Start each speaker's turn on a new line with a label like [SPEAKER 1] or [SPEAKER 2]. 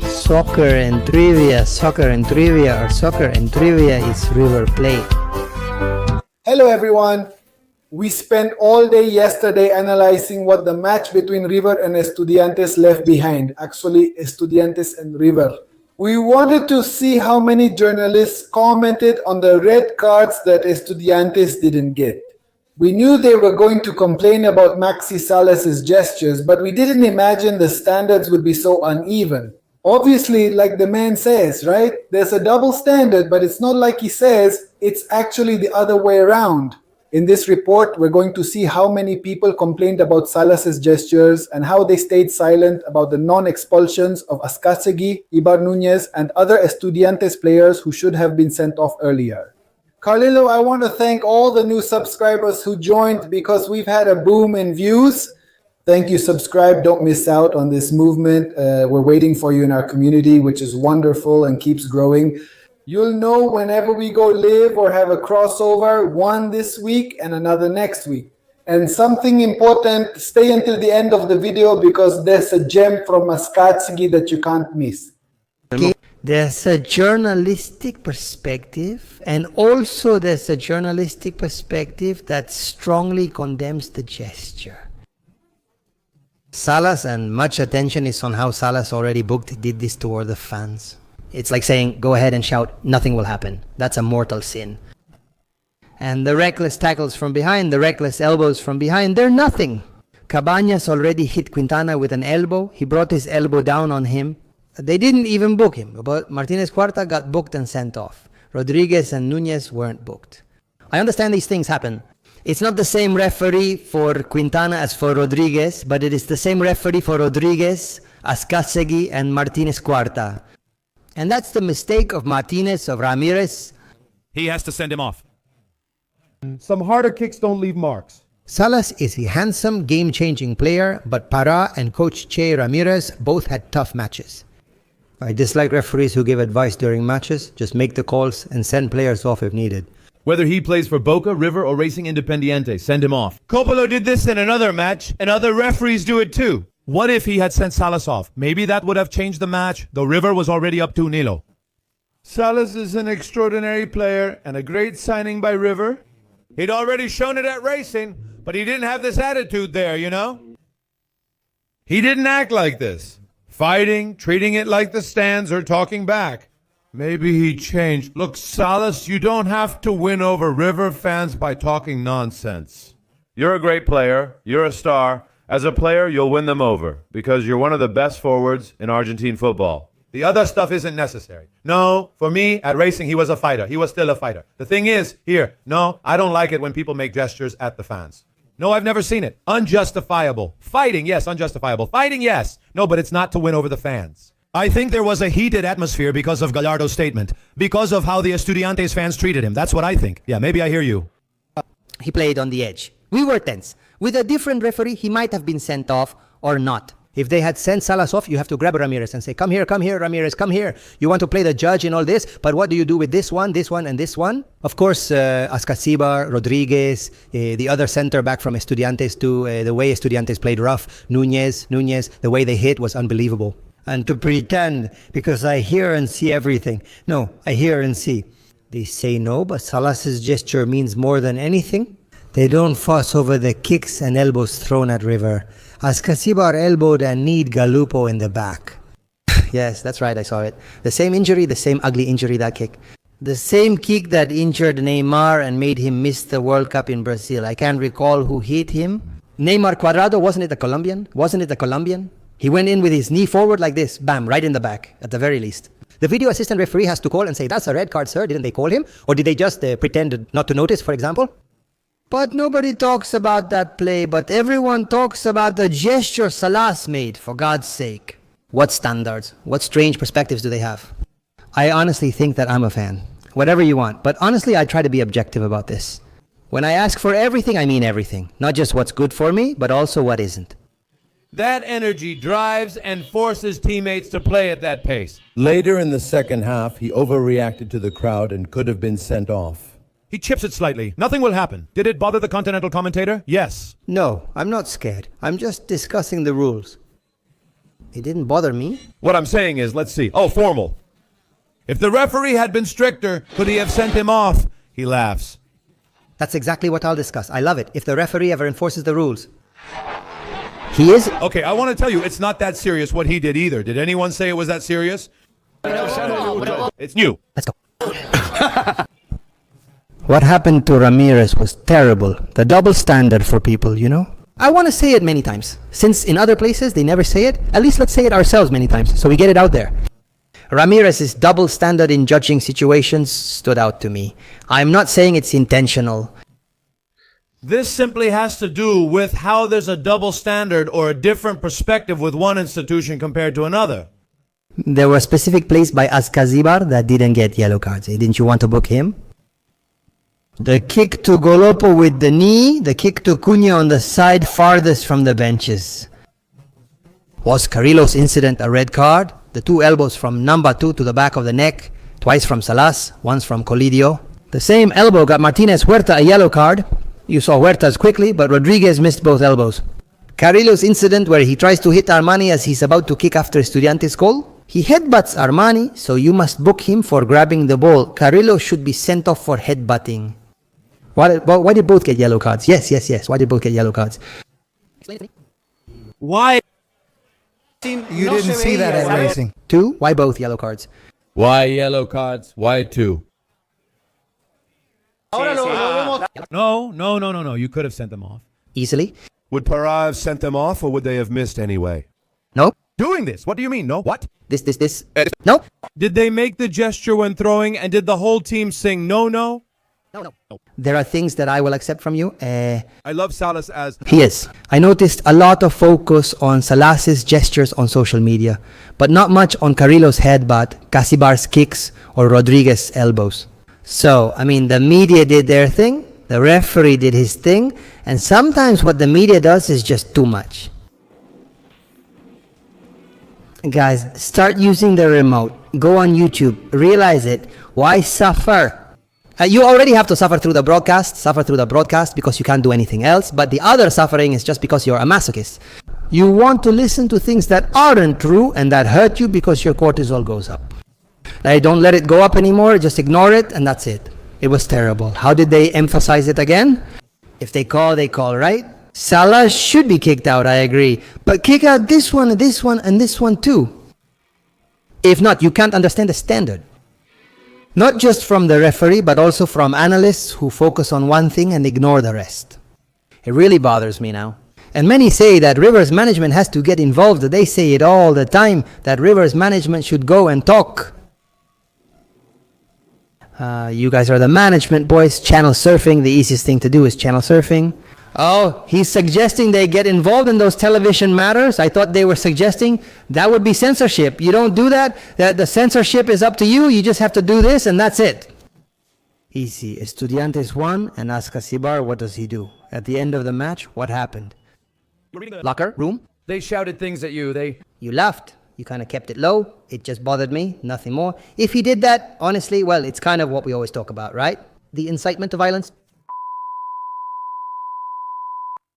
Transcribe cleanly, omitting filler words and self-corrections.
[SPEAKER 1] Soccer and trivia, or soccer and trivia is River Plate.
[SPEAKER 2] Hello everyone. We spent all day yesterday analyzing what the match between River and Estudiantes left behind. Actually, Estudiantes and River. We wanted to see how many journalists commented on the red cards that Estudiantes didn't get. We knew they were going to complain about Maxi Salas' gestures, but we didn't imagine the standards would be so uneven. Obviously, like the man says, right? There's a double standard, but it's not like he says, it's actually the other way around. In this report, we're going to see how many people complained about Salas' gestures and how they stayed silent about the non-expulsions of Ascacegui, Ibar Nunez, and other Estudiantes players who should have been sent off earlier. Carlilo, I want to thank all the new subscribers who joined because we've had a boom in views. Thank you, subscribe. Don't miss out on this movement. We're waiting for you in our community, which is wonderful and keeps growing. You'll know whenever we go live or have a crossover, one this week and another next week. And something important, stay until the end of the video because there's a gem from Ascacegui that you can't miss.
[SPEAKER 1] There's a journalistic perspective, and also there's a journalistic perspective that strongly condemns the gesture. Salas, and much attention is on how Salas already booked, did this toward the fans. It's like saying, go ahead and shout, nothing will happen. That's a mortal sin. And the reckless tackles from behind, the reckless elbows from behind, they're nothing. Cabañas already hit Quintana with an elbow. He brought his elbow down on him. They didn't even book him, but Martinez Cuarta got booked and sent off. Rodriguez and Nunez weren't booked. I understand these things happen. It's not the same referee for Quintana as for Rodriguez, but it is the same referee for Rodriguez, Ascacegui, and Martinez Cuarta. And that's the mistake of Martinez, of Ramirez.
[SPEAKER 3] He has to send him off.
[SPEAKER 4] Some harder kicks don't leave marks.
[SPEAKER 1] Salas is a handsome, game-changing player, but Parra and Coach Che Ramirez both had tough matches. I dislike referees who give advice during matches. Just make the calls and send players off if needed.
[SPEAKER 3] Whether he plays for Boca, River, or Racing Independiente, send him off.
[SPEAKER 5] Coppola did this in another match, and other referees do it too.
[SPEAKER 3] What if he had sent Salas off? Maybe that would have changed the match, though River was already up 2-0.
[SPEAKER 5] Salas is an extraordinary player and a great signing by River. He'd already shown it at Racing, but he didn't have this attitude there, you know? He didn't act like this. Fighting, treating it like the stands, or talking back. Maybe he changed. Look, Salas, you don't have to win over River fans by talking nonsense. You're a great player. You're a star. As a player, you'll win them over because you're one of the best forwards in Argentine football. The other stuff isn't necessary. No, for me, at Racing, he was a fighter. He was still a fighter. The thing is, here, no, I don't like it when people make gestures at the fans. No, I've never seen it. Unjustifiable. Fighting, yes, unjustifiable. Fighting, yes. No, but it's not to win over the fans. I think there was a heated atmosphere because of Gallardo's statement, because of how the Estudiantes fans treated him. That's what I think. Yeah, maybe I hear you.
[SPEAKER 1] He played on the edge. We were tense. With a different referee, he might have been sent off or not. If they had sent Salas off, you have to grab Ramirez and say, come here, Ramirez, come here. You want to play the judge in all this, but what do you do with this one, and this one? Of course, Ascacíbar, Rodriguez, the other center back from Estudiantes too, the way Estudiantes played rough, Nunez, the way they hit was unbelievable. And to pretend, because I hear and see everything. No, I hear and see. They say no, but Salas' gesture means more than anything. They don't fuss over the kicks and elbows thrown at River. Ascacíbar elbowed and kneed Galupo in the back. Yes, that's right, I saw it. The same injury, the same ugly injury, that kick. The same kick that injured Neymar and made him miss the World Cup in Brazil. I can't recall who hit him. Neymar Cuadrado, wasn't it a Colombian? He went in with his knee forward like this, bam, right in the back, at the very least. The video assistant referee has to call and say, that's a red card, sir. Didn't they call him? Or did they just pretend not to notice, for example? But nobody talks about that play, but everyone talks about the gesture Salas made, for God's sake. What standards? What strange perspectives do they have? I honestly think that I'm a fan. Whatever you want, but honestly, I try to be objective about this. When I ask for everything, I mean everything. Not just what's good for me, but also what isn't.
[SPEAKER 5] That energy drives and forces teammates to play at that pace.
[SPEAKER 6] Later in the second half, he overreacted to the crowd and could have been sent off.
[SPEAKER 3] He chips it slightly. Nothing will happen. Did it bother the Continental commentator? Yes.
[SPEAKER 1] No, I'm not scared. I'm just discussing the rules. It didn't bother me.
[SPEAKER 3] What I'm saying is, let's see. Oh, formal. If the referee had been stricter, could he have sent him off? He laughs.
[SPEAKER 1] That's exactly what I'll discuss. I love it. If the referee ever enforces the rules. He is...
[SPEAKER 3] Okay, I want to tell you, it's not that serious what he did either. Did anyone say it was that serious? It's new.
[SPEAKER 1] Let's go. What happened to Ramirez was terrible. The double standard for people, you know? I want to say it many times. Since in other places they never say it, at least let's say it ourselves many times, so we get it out there. Ramirez's double standard in judging situations stood out to me. I'm not saying it's intentional.
[SPEAKER 5] This simply has to do with how there's a double standard or a different perspective with one institution compared to another.
[SPEAKER 1] There were specific plays by Azkazibar that didn't get yellow cards. Didn't you want to book him? The kick to Golopo with the knee, the kick to Cunha on the side farthest from the benches. Was Carrillo's incident a red card? The two elbows from number 2 to the back of the neck, twice from Salas, once from Colidio. The same elbow got Martinez Huerta a yellow card. You saw Huerta's quickly, but Rodriguez missed both elbows. Carrillo's incident where he tries to hit Armani as he's about to kick after Estudiantes' goal. He headbutts Armani, so you must book him for grabbing the ball. Carrillo should be sent off for headbutting. Why did both get yellow cards? Yes. Why did both get yellow cards?
[SPEAKER 5] Why?
[SPEAKER 7] You didn't see that at racing.
[SPEAKER 1] 2. Why both yellow cards?
[SPEAKER 6] Why yellow cards? Why 2?
[SPEAKER 3] No. You could have sent them off.
[SPEAKER 1] Easily.
[SPEAKER 3] Would Parra have sent them off, or would they have missed anyway?
[SPEAKER 1] No.
[SPEAKER 3] Doing this? What do you mean? No? What?
[SPEAKER 1] This. No.
[SPEAKER 5] Did they make the gesture when throwing, and did the whole team sing no?
[SPEAKER 1] No. There are things that I will accept from you.
[SPEAKER 3] I love Salas as...
[SPEAKER 1] He is. I noticed a lot of focus on Salas's gestures on social media, but not much on Carrillo's headbutt, Casibar's kicks, or Rodriguez's elbows. So, the media did their thing, the referee did his thing, and sometimes what the media does is just too much. Guys, start using the remote. Go on YouTube. Realize it. Why suffer? You already have to suffer through the broadcast because you can't do anything else, but the other suffering is just because you're a masochist. You want to listen to things that aren't true and that hurt you because your cortisol goes up. Don't let it go up anymore, just ignore it, and that's it. It was terrible. How did they emphasize it again? If they call, they call, right? Salas should be kicked out, I agree. But kick out this one, and this one, and this one too. If not, you can't understand the standard. Not just from the referee, but also from analysts who focus on one thing and ignore the rest. It really bothers me now. And many say that Rivers management has to get involved. They say it all the time, that Rivers management should go and talk. You guys are the management boys. Channel surfing, the easiest thing to do is channel surfing. Oh, he's suggesting they get involved in those television matters. I thought they were suggesting that would be censorship. You don't do that. The censorship is up to you. You just have to do this and that's it. Easy. Estudiantes won, and Azkazibar, what does he do? At the end of the match, what happened? Locker room?
[SPEAKER 7] They shouted things at you.
[SPEAKER 1] You laughed. You kind of kept it low. It just bothered me. Nothing more. If he did that, honestly, well, it's kind of what we always talk about, right? The incitement to violence.